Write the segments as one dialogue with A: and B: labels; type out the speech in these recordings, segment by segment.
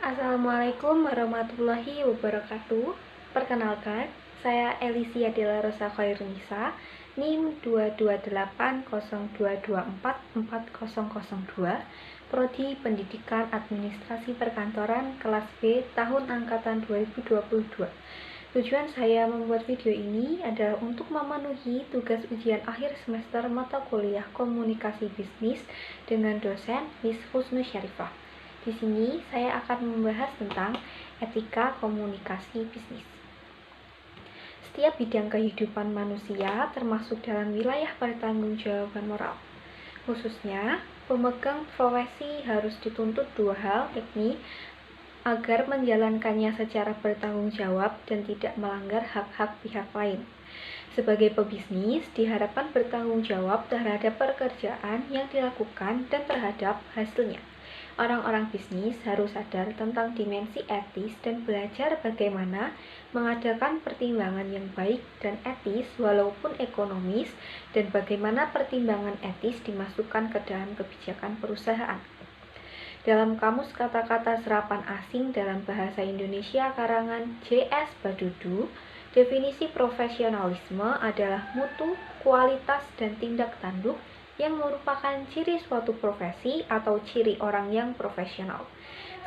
A: Assalamualaikum warahmatullahi wabarakatuh. Perkenalkan, saya Elisia Della Rosa Khairunisa, NIM 22802244002, Prodi Pendidikan Administrasi Perkantoran kelas B tahun angkatan 2022. Tujuan saya membuat video ini adalah untuk memenuhi tugas ujian akhir semester mata kuliah Komunikasi Bisnis dengan dosen Miss Husnu Syarifah. Di sini saya akan membahas tentang etika komunikasi bisnis. Setiap bidang kehidupan manusia termasuk dalam wilayah pertanggungjawaban moral. Khususnya, pemegang profesi harus dituntut dua hal, yakni agar menjalankannya secara bertanggung jawab dan tidak melanggar hak-hak pihak lain. Sebagai pebisnis, diharapkan bertanggung jawab terhadap pekerjaan yang dilakukan dan terhadap hasilnya. Orang-orang bisnis harus sadar tentang dimensi etis dan belajar bagaimana mengadakan pertimbangan yang baik dan etis walaupun ekonomis, dan bagaimana pertimbangan etis dimasukkan ke dalam kebijakan perusahaan. Dalam Kamus Kata-kata Serapan Asing dalam Bahasa Indonesia karangan J.S. Badudu, definisi profesionalisme adalah mutu, kualitas, dan tindak tanduk yang merupakan ciri suatu profesi atau ciri orang yang profesional.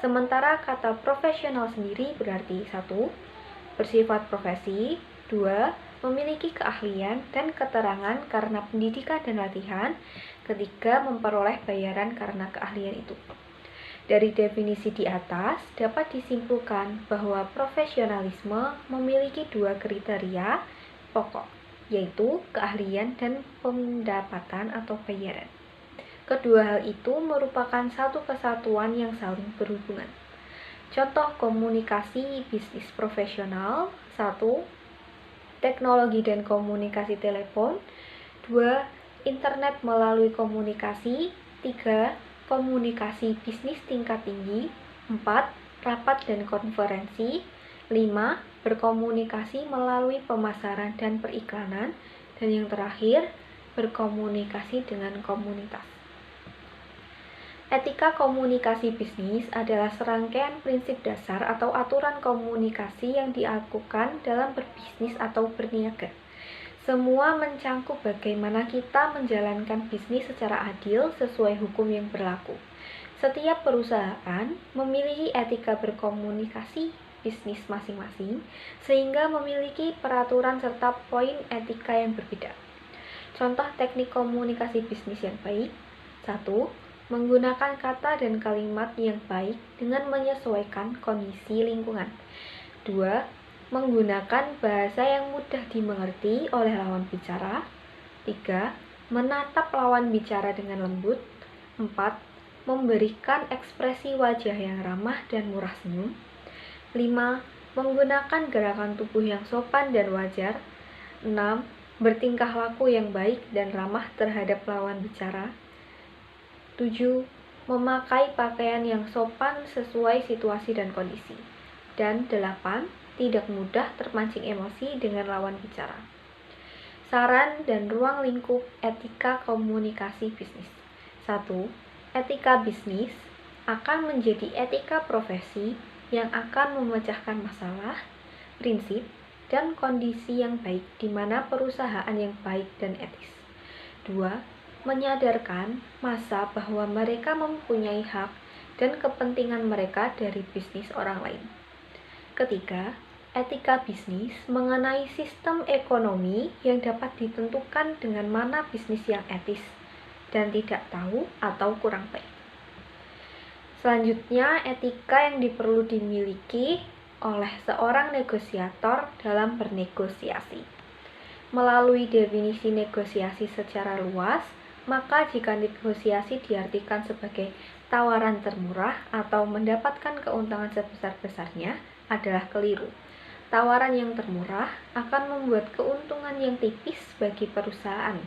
A: Sementara kata profesional sendiri berarti 1. Bersifat profesi, 2. Memiliki keahlian dan keterangan karena pendidikan dan latihan, 3. Memperoleh bayaran karena keahlian itu. Dari definisi di atas, dapat disimpulkan bahwa profesionalisme memiliki dua kriteria pokok, yaitu keahlian dan pendapatan atau bayaran. Kedua hal itu merupakan satu kesatuan yang saling berhubungan. Contoh komunikasi bisnis profesional: 1. Teknologi dan komunikasi telepon, 2. Internet melalui komunikasi, 3. Komunikasi bisnis tingkat tinggi, 4. Rapat dan konferensi, 5. Berkomunikasi melalui pemasaran dan periklanan, dan yang terakhir, berkomunikasi dengan komunitas. Etika komunikasi bisnis adalah serangkaian prinsip dasar atau aturan komunikasi yang dilakukan dalam berbisnis atau berniaga. Semua mencangkup bagaimana kita menjalankan bisnis secara adil sesuai hukum yang berlaku. Setiap perusahaan memiliki etika berkomunikasi bisnis masing-masing, sehingga memiliki peraturan serta poin etika yang berbeda. Contoh teknik komunikasi bisnis yang baik: 1. Menggunakan kata dan kalimat yang baik dengan menyesuaikan kondisi lingkungan. 2. Menggunakan bahasa yang mudah dimengerti oleh lawan bicara. 3. Menatap lawan bicara dengan lembut. 4. Memberikan ekspresi wajah yang ramah dan murah senyum. 5. Menggunakan gerakan tubuh yang sopan dan wajar. 6. Bertingkah laku yang baik dan ramah terhadap lawan bicara. 7. Memakai pakaian yang sopan sesuai situasi dan kondisi. Dan 8. Tidak mudah terpancing emosi dengan lawan bicara. Saran dan ruang lingkup etika komunikasi bisnis. 1. Etika bisnis akan menjadi etika profesi yang akan memecahkan masalah, prinsip, dan kondisi yang baik di mana perusahaan yang baik dan etis. 2. Menyadarkan massa bahwa mereka mempunyai hak dan kepentingan mereka dari bisnis orang lain. Ketiga, etika bisnis mengenai sistem ekonomi yang dapat ditentukan dengan mana bisnis yang etis dan tidak tahu atau kurang baik. Selanjutnya, etika yang perlu dimiliki oleh seorang negosiator dalam bernegosiasi. Melalui definisi negosiasi secara luas, maka jika negosiasi diartikan sebagai tawaran termurah atau mendapatkan keuntungan sebesar-besarnya adalah keliru. Tawaran yang termurah akan membuat keuntungan yang tipis bagi perusahaan.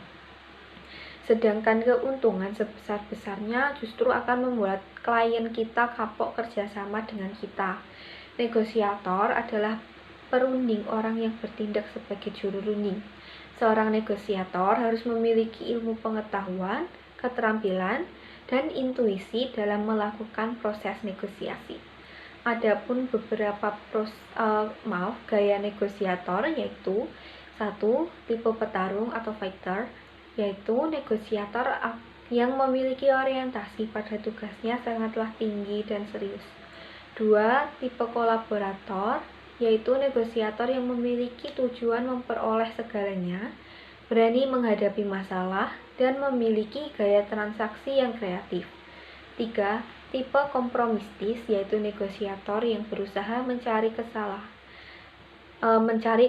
A: Sedangkan keuntungan sebesar-besarnya justru akan membuat klien kita kapok kerjasama dengan kita. Negosiator adalah perunding, orang yang bertindak sebagai juru runding. Seorang negosiator harus memiliki ilmu pengetahuan, keterampilan, dan intuisi dalam melakukan proses negosiasi. Adapun beberapa gaya negosiator yaitu: 1. Tipe petarung atau fighter, yaitu negosiator yang memiliki orientasi pada tugasnya sangatlah tinggi dan serius. 2. Tipe kolaborator, yaitu negosiator yang memiliki tujuan memperoleh segalanya, berani menghadapi masalah, dan memiliki gaya transaksi yang kreatif. 3. Tipe kompromistis, yaitu negosiator yang berusaha mencari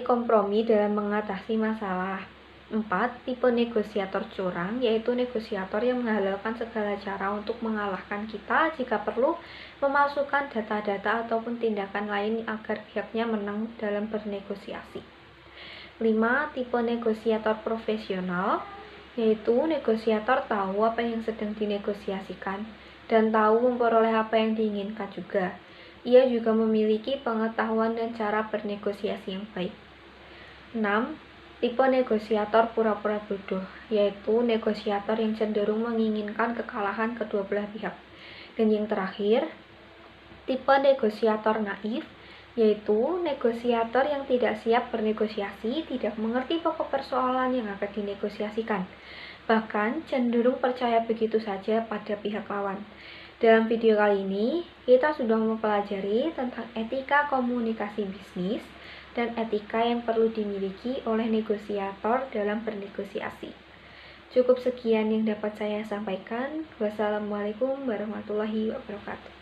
A: kompromi dalam mengatasi masalah. 4. Tipe negosiator curang, yaitu negosiator yang menghalalkan segala cara untuk mengalahkan kita jika perlu, memalsukan data-data ataupun tindakan lain agar pihaknya menang dalam bernegosiasi. 5. Tipe negosiator profesional, yaitu negosiator tahu apa yang sedang dinegosiasikan dan tahu memperoleh apa yang diinginkan juga. Ia juga memiliki pengetahuan dan cara bernegosiasi yang baik. 6. Tipe negosiator pura-pura bodoh, yaitu negosiator yang cenderung menginginkan kekalahan kedua belah pihak. Dan yang terakhir, tipe negosiator naif, yaitu negosiator yang tidak siap bernegosiasi, tidak mengerti pokok persoalan yang akan dinegosiasikan, bahkan cenderung percaya begitu saja pada pihak lawan. Dalam video kali ini, kita sudah mempelajari tentang etika komunikasi bisnis dan etika yang perlu dimiliki oleh negosiator dalam bernegosiasi. Cukup sekian yang dapat saya sampaikan. Wassalamualaikum warahmatullahi wabarakatuh.